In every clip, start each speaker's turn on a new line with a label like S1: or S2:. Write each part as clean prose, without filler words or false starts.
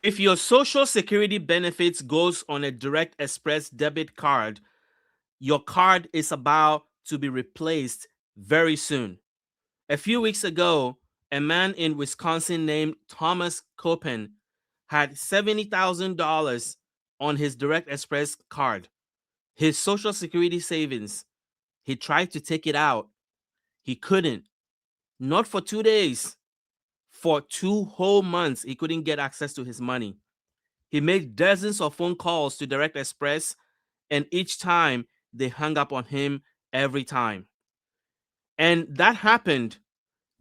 S1: If your Social Security benefits goes on a Direct Express debit card, your card is about to be replaced very soon. A few weeks ago, a man in Wisconsin named Thomas Koeppen had $70,000 on his Direct Express card, his Social Security savings. He tried to take it out. He couldn't. Not for 2 days. For 2 whole months, he couldn't get access to his money. He made dozens of phone calls to Direct Express, and each time they hung up on him every time. And that happened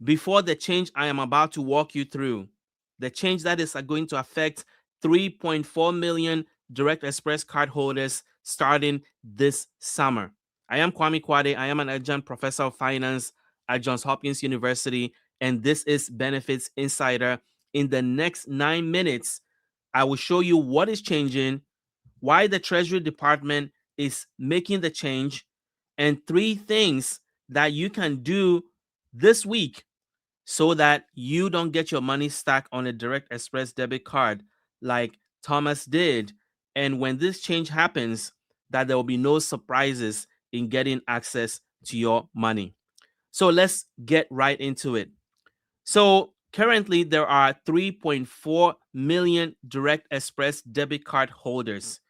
S1: before the change I am about to walk you through. The change that is going to affect 3.4 million Direct Express cardholders starting this summer. I am Kwame Kwade. I am an adjunct professor of finance at Johns Hopkins University, and this is Benefits Insider. In the next 9 minutes, I will show you what is changing, why the Treasury Department is making the change, and 3 things that you can do this week so that you don't get your money stuck on a Direct Express debit card like Thomas did. And when this change happens, that there will be no surprises in getting access to your money. So let's get right into it. So currently, there are 3.4 million Direct Express debit card holders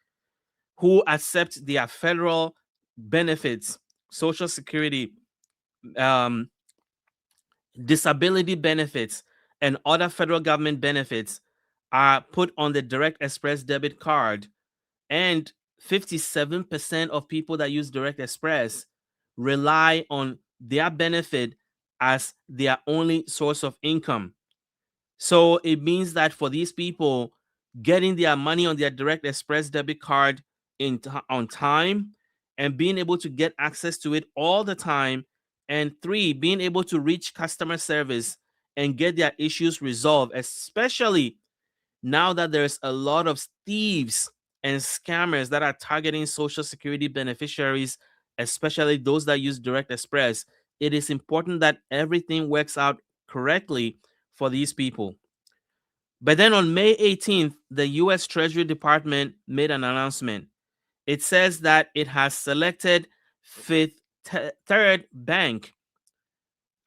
S1: who accept their federal benefits, Social Security, um, disability benefits, and other federal government benefits are put on the Direct Express debit card. And 57% of people that use Direct Express rely on their benefit as their only source of income. So it means that for these people, getting their money on their Direct Express debit card on time and being able to get access to it all the time, and 3, being able to reach customer service and get their issues resolved, especially now that there's a lot of thieves and scammers that are targeting Social Security beneficiaries, especially those that use Direct Express. It is important that everything works out correctly for these people. But then on May 18th, the US Treasury Department made an announcement. It says that it has selected Fifth Third Bank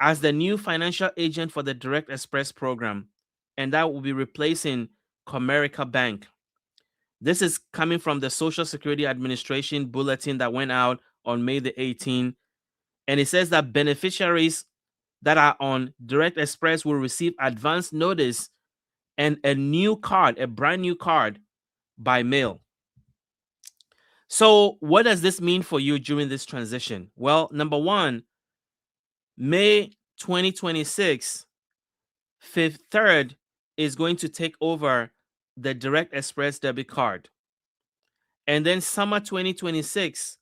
S1: as the new financial agent for the Direct Express program, and that will be replacing Comerica Bank. This is coming from the Social Security Administration bulletin that went out on May the 18th, and it says that beneficiaries that are on Direct Express will receive advance notice and a new card, a brand new card, by mail. So, what does this mean for you during this transition? Well, number one, May 2026, Fifth Third is going to take over the Direct Express debit card. And then summer 2026,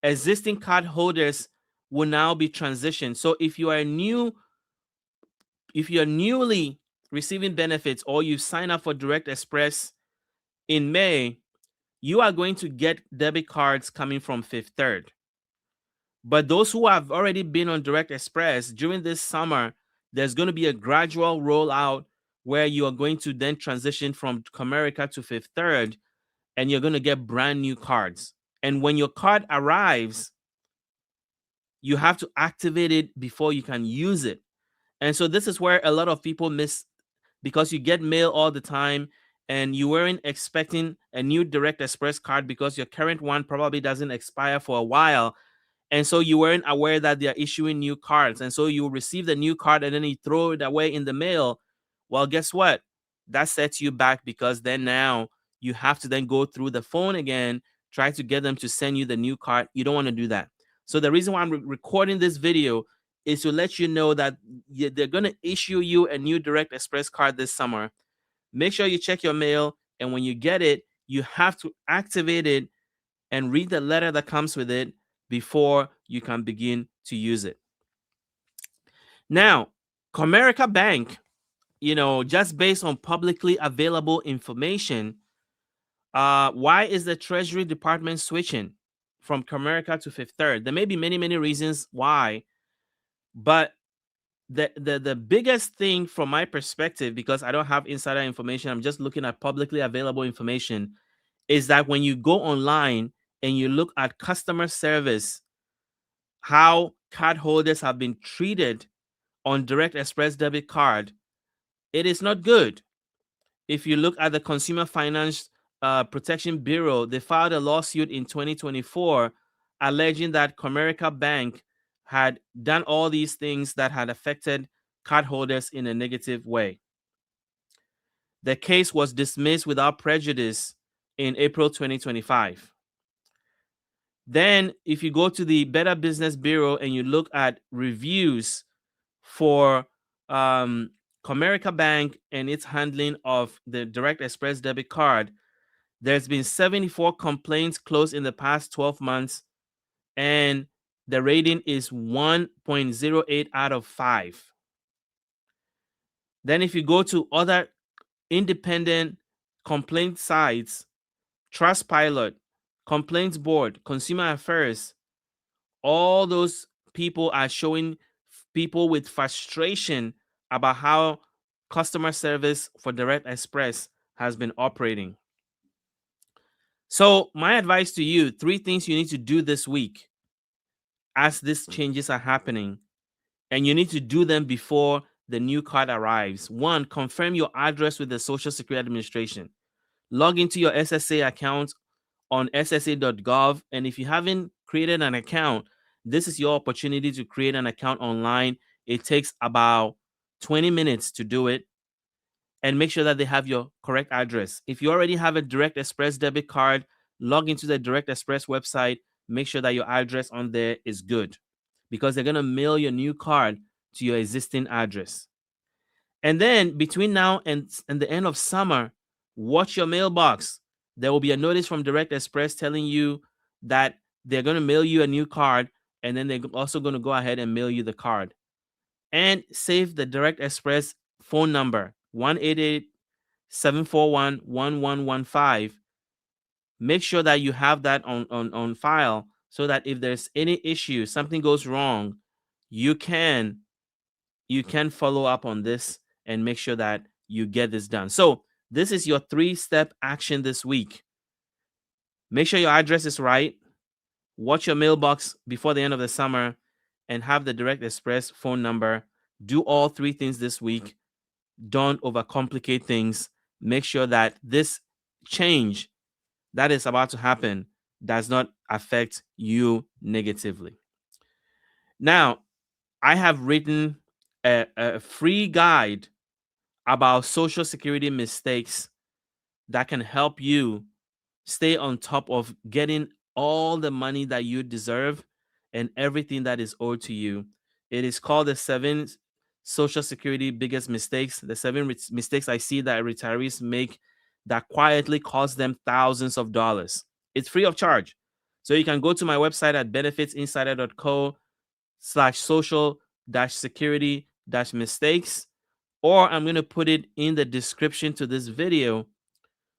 S1: existing card holders will now be transitioned. So if you are newly receiving benefits or you sign up for Direct Express in May, you are going to get debit cards coming from Fifth Third. But those who have already been on Direct Express during this summer, there's going to be a gradual rollout where you are going to then transition from Comerica to Fifth Third, and you're going to get brand new cards. And when your card arrives, you have to activate it before you can use it. And so this is where a lot of people miss, because you get mail all the time and you weren't expecting a new Direct Express card because your current one probably doesn't expire for a while. And so you weren't aware that they are issuing new cards. And so you receive the new card and then you throw it away in the mail. Well, guess what? That sets you back, because then now you have to then go through the phone again, try to get them to send you the new card. You don't want to do that. So the reason why I'm recording this video is to let you know that they're going to issue you a new Direct Express card this summer. Make sure you check your mail, and when you get it, you have to activate it and read the letter that comes with it before you can begin to use it. Now, Comerica Bank, just based on publicly available information, why is the Treasury Department switching from Comerica to Fifth Third? There may be many, many reasons why, but the biggest thing from my perspective, because I don't have insider information, I'm just looking at publicly available information, is that when you go online and you look at customer service, how cardholders have been treated on Direct Express debit card, it is not good. If you look at the Consumer Finance Protection Bureau, they filed a lawsuit in 2024 alleging that Comerica Bank had done all these things that had affected cardholders in a negative way. The case was dismissed without prejudice in April 2025. Then, if you go to the Better Business Bureau and you look at reviews for Comerica Bank and its handling of the Direct Express debit card, there's been 74 complaints closed in the past 12 months, and the rating is 1.08 out of 5. Then, if you go to other independent complaint sites, Trustpilot, Complaints Board, Consumer Affairs, all those people are showing people with frustration about how customer service for Direct Express has been operating. So my advice to you, 3 things you need to do this week as these changes are happening, and you need to do them before the new card arrives. 1, confirm your address with the Social Security Administration. Log into your SSA account on ssa.gov, and if you haven't created an account, this is your opportunity to create an account online. It takes about 20 minutes to do it, and make sure that they have your correct address. If you already have a Direct Express debit card, log into the Direct Express website, make sure that your address on there is good, because they're going to mail your new card to your existing address. And then between now and the end of summer, watch your mailbox. There will be a notice from Direct Express telling you that they're going to mail you a new card, and then they're also going to go ahead and mail you the card. And save the Direct Express phone number, 1-888-741-1115. Make sure that you have that on file, so that if there's any issue, something goes wrong, you can follow up on this and make sure that you get this done. So this is your 3-step action this week. Make sure your address is right, watch your mailbox before the end of the summer, and have the Direct Express phone number. Do all 3 things this week. Don't overcomplicate things. Make sure that this change that is about to happen does not affect you negatively. Now, I have written a free guide about Social Security mistakes that can help you stay on top of getting all the money that you deserve and everything that is owed to you. It is called the 7 Social Security biggest mistakes, the 7 mistakes I see that retirees make that quietly cost them thousands of dollars. It's free of charge. So you can go to my website at benefitsinsider.co/social-security-mistakes, or I'm going to put it in the description to this video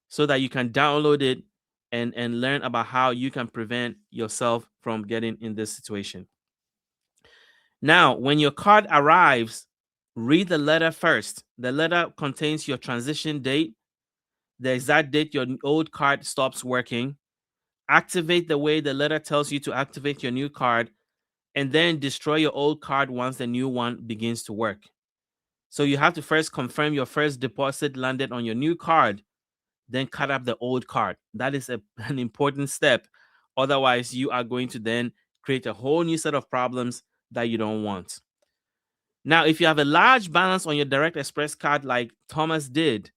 S1: so that you can download it and learn about how you can prevent yourself from getting in this situation. Now, when your card arrives, read the letter first. The letter contains your transition date, the exact date your old card stops working. Activate the way the letter tells you to activate your new card, and then destroy your old card once the new one begins to work. So you have to first confirm your first deposit landed on your new card, then cut up the old card. That is an important step. Otherwise, you are going to then create a whole new set of problems that you don't want. Now, if you have a large balance on your Direct Express card like Thomas did,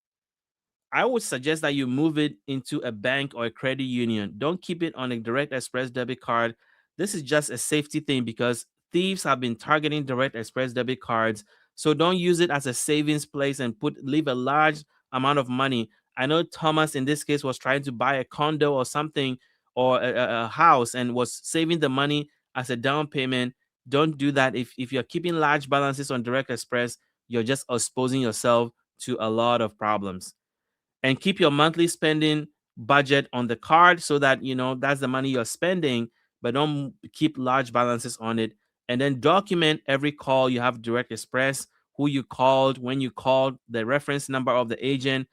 S1: I would suggest that you move it into a bank or a credit union. Don't keep it on a Direct Express debit card. This is just a safety thing, because thieves have been targeting Direct Express debit cards. So don't use it as a savings place and leave a large amount of money. I know Thomas in this case was trying to buy a condo or something, or a house, and was saving the money as a down payment. Don't do that. If you're keeping large balances on Direct Express, you're just exposing yourself to a lot of problems. And keep your monthly spending budget on the card, so that you know that's the money you're spending, but don't keep large balances on it. and then document every call you have Direct Express, who you called, when you called, the reference number of the agent,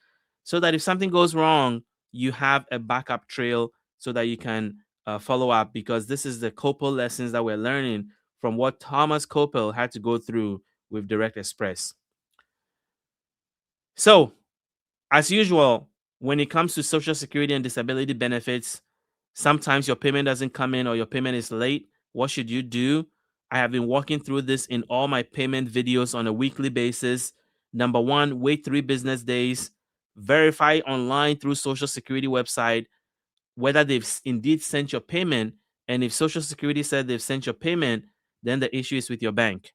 S1: so that if something goes wrong, you have a backup trail so that you can follow up, because this is the Koeppen lessons that we're learning from what Thomas Koeppen had to go through with Direct Express. So, as usual, when it comes to Social Security and disability benefits, sometimes your payment doesn't come in or your payment is late. What should you do? I have been walking through this in all my payment videos on a weekly basis. Number one, wait 3 business days. Verify online through Social Security website whether they've indeed sent your payment. And if Social Security said they've sent your payment, then the issue is with your bank.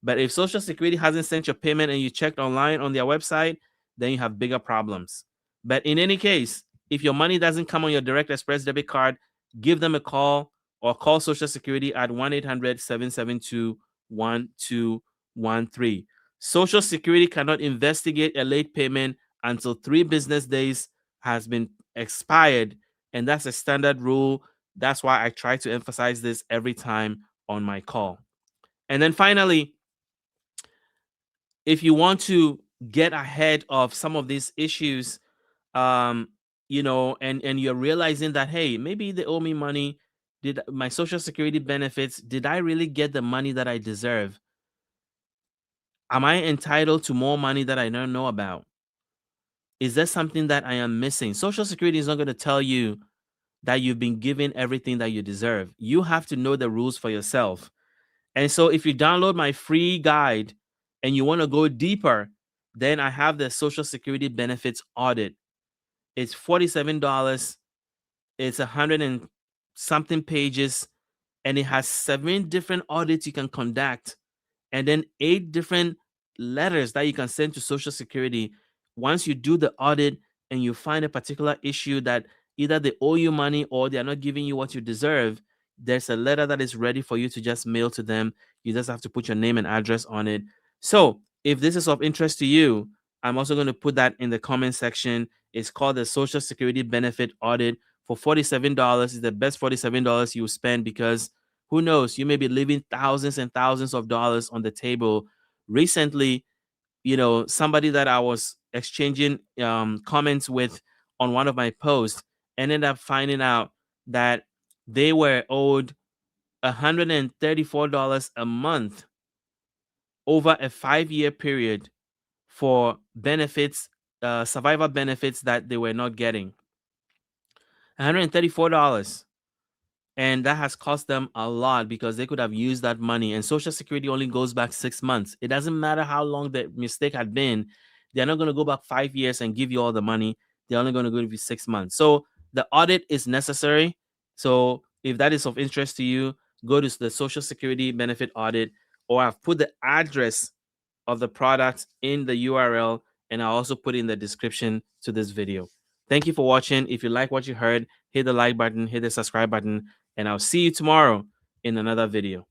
S1: But if Social Security hasn't sent your payment and you checked online on their website, then you have bigger problems. But in any case, if your money doesn't come on your Direct Express debit card, give them a call or call Social Security at 1-800-772-1213. Social Security cannot investigate a late payment until 3 business days has been expired, and that's a standard rule. That's why I try to emphasize this every time on my call. And then finally, if you want to get ahead of some of these issues, um, and you're realizing that, hey, maybe they owe me money. Did my Social Security benefits, did I really get the money that I deserve? Am I entitled to more money that I don't know about? Is there something that I am missing? Social Security is not going to tell you that you've been given everything that you deserve. You have to know the rules for yourself. And so if you download my free guide and you want to go deeper, then I have the Social Security benefits audit. It's $47. It's 100 and something pages, and it has 7 different audits you can conduct, and then 8 different letters that you can send to Social Security. Once you do the audit and you find a particular issue that either they owe you money or they are not giving you what you deserve, there's a letter that is ready for you to just mail to them. You just have to put your name and address on it. So if this is of interest to you, I'm also going to put that in the comment section. It's called the Social Security Benefit Audit for $47. Is the best $47 you spend, because who knows, you may be leaving thousands and thousands of dollars on the table. Recently, somebody that I was exchanging comments with on one of my posts ended up finding out that they were owed $134 a month over a 5-year period for benefits, survivor benefits that they were not getting. $134. And that has cost them a lot, because they could have used that money. And Social Security only goes back 6 months. It doesn't matter how long the mistake had been. They're not going to go back 5 years and give you all the money. They're only going to give you 6 months. So the audit is necessary. So if that is of interest to you, go to the Social Security benefit audit, or I've put the address of the product in the URL, and I'll also put in the description to this video. Thank you for watching. If you like what you heard, hit the like button, hit the subscribe button, and I'll see you tomorrow in another video.